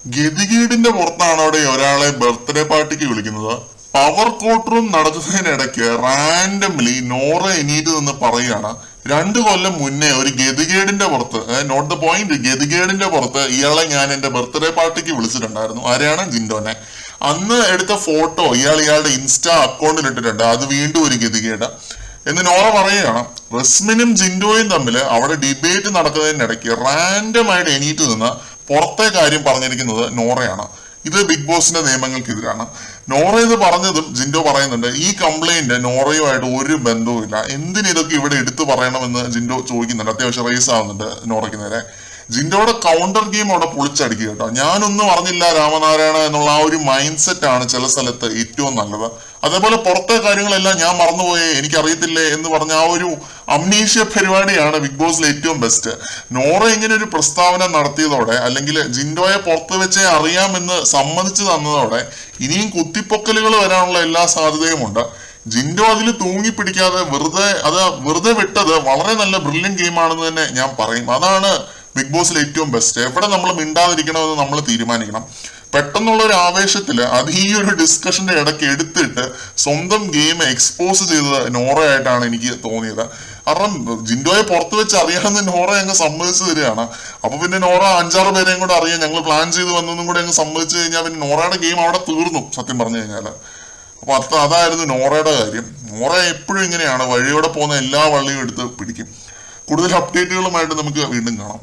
ഗതികേടിന്റെ പുറത്താണ് അവിടെ ഒരാളെ ബർത്ത്ഡേ പാർട്ടിക്ക് വിളിക്കുന്നത്. പവർ കോർട്ട് റൂം നടക്കുന്നതിനിടയ്ക്ക് റാൻഡംലി നോറ എണീറ്റ് നിന്ന് പറയുകയാണ്, 2 കൊല്ലം മുന്നേ ഒരു ഗതികേടിന്റെ പുറത്ത്, നോട്ട് ദ പോയിന്റ്, ഗതികേടിന്റെ പുറത്ത് ഇയാളെ ഞാൻ എന്റെ ബർത്ത്ഡേ പാർട്ടിക്ക് വിളിച്ചിട്ടുണ്ടായിരുന്നു. ആരെയാണ്? ജിൻഡോനെ. അന്ന് എടുത്ത ഫോട്ടോ ഇയാളുടെ ഇൻസ്റ്റാ അക്കൗണ്ടിൽ ഇട്ടിട്ടുണ്ട്. അത് വീണ്ടും ഒരു ഗതികേട് എന്ന് നോറ പറയുകയാണ്. റസ്മിനും ജിൻഡോയും തമ്മിൽ അവിടെ ഡിബേറ്റ് നടക്കുന്നതിനിടയ്ക്ക് റാൻഡം ആയിട്ട് എണീറ്റ് നിന്ന് പുറത്തെ കാര്യം പറഞ്ഞിരിക്കുന്നത് നോറയാണ്. ഇത് ബിഗ് ബോസിന്റെ നിയമങ്ങൾക്കെതിരാണ്. നോറ ഇത് പറഞ്ഞതും ജിൻഡോ പറയുന്നുണ്ട്, ഈ കംപ്ലൈന്റ് നോറയുമായിട്ട് ഒരു ബന്ധവുമില്ല, എന്തിനിതൊക്കെ ഇവിടെ എടുത്തു പറയണമെന്ന് ജിൻഡോ ചോദിക്കുന്നുണ്ട്. അത്യാവശ്യം റേസ് ആവുന്നുണ്ട് നോറയ്ക്ക് നേരെ. ജിൻഡോയുടെ കൗണ്ടർ ഗെയിം അവിടെ പൊളിച്ചടിക്കുക കേട്ടോ. ഞാനൊന്നും അറിഞ്ഞില്ല രാമനാരായണ എന്നുള്ള ആ ഒരു മൈൻഡ് സെറ്റ് ആണ് ചില സ്ഥലത്ത് ഏറ്റവും നല്ലത്. അതേപോലെ പുറത്തെ കാര്യങ്ങളെല്ലാം ഞാൻ മറന്നുപോയേ, എനിക്കറിയത്തില്ലേ എന്ന് പറഞ്ഞ ആ ഒരു അംനീഷ്യ പരിപാടിയാണ് ബിഗ് ബോസിൽ ഏറ്റവും ബെസ്റ്റ്. നോറ ഇങ്ങനെ ഒരു പ്രസ്താവന നടത്തിയതോടെ, അല്ലെങ്കിൽ ജിൻഡോയെ പുറത്ത് വെച്ചേ അറിയാമെന്ന് സമ്മതിച്ചു തന്നതോടെ ഇനിയും കുത്തിപ്പൊക്കലുകൾ വരാനുള്ള എല്ലാ സാധ്യതയുമുണ്ട്. ജിൻഡോ അതിൽ തൂങ്ങിപ്പിടിക്കാതെ വെറുതെ വിട്ടത് വളരെ നല്ല ബ്രില്യൻ ഗെയിമാണെന്ന് തന്നെ ഞാൻ പറയും. അതാണ് ബിഗ് ബോസിൽ ഏറ്റവും ബെസ്റ്റ്. എവിടെ നമ്മൾ മിണ്ടാതിരിക്കണമെന്ന് നമ്മൾ തീരുമാനിക്കണം. പെട്ടെന്നുള്ള ഒരു ആവേശത്തില് അത് ഈ ഒരു ഡിസ്കഷന്റെ ഇടയ്ക്ക് എടുത്തിട്ട് സ്വന്തം ഗെയിം എക്സ്പോസ് ചെയ്തത് നോറയായിട്ടാണ് എനിക്ക് തോന്നിയത്. കാരണം ജിൻഡോയെ പുറത്ത് വെച്ച് അറിയാമെന്ന് നോറ അങ്ങ് സമ്മതിച്ചു തരികയാണ്. അപ്പൊ പിന്നെ നോറ 5-6 പേരെയും കൂടെ അറിയാം, ഞങ്ങൾ പ്ലാൻ ചെയ്ത് വന്നതും കൂടെ അങ്ങ് സമ്മതിച്ചു കഴിഞ്ഞാൽ പിന്നെ നോറയുടെ ഗെയിം അവിടെ തീർന്നു സത്യം പറഞ്ഞു കഴിഞ്ഞാല്. അപ്പൊ അതായിരുന്നു നോറയുടെ കാര്യം. നോറ എപ്പോഴും ഇങ്ങനെയാണ്, വഴിയോടെ പോകുന്ന എല്ലാ വള്ളിയും എടുത്ത് പിടിക്കും. കൂടുതൽ അപ്ഡേറ്റുകളുമായിട്ട് നമുക്ക് വീണ്ടും കാണാം.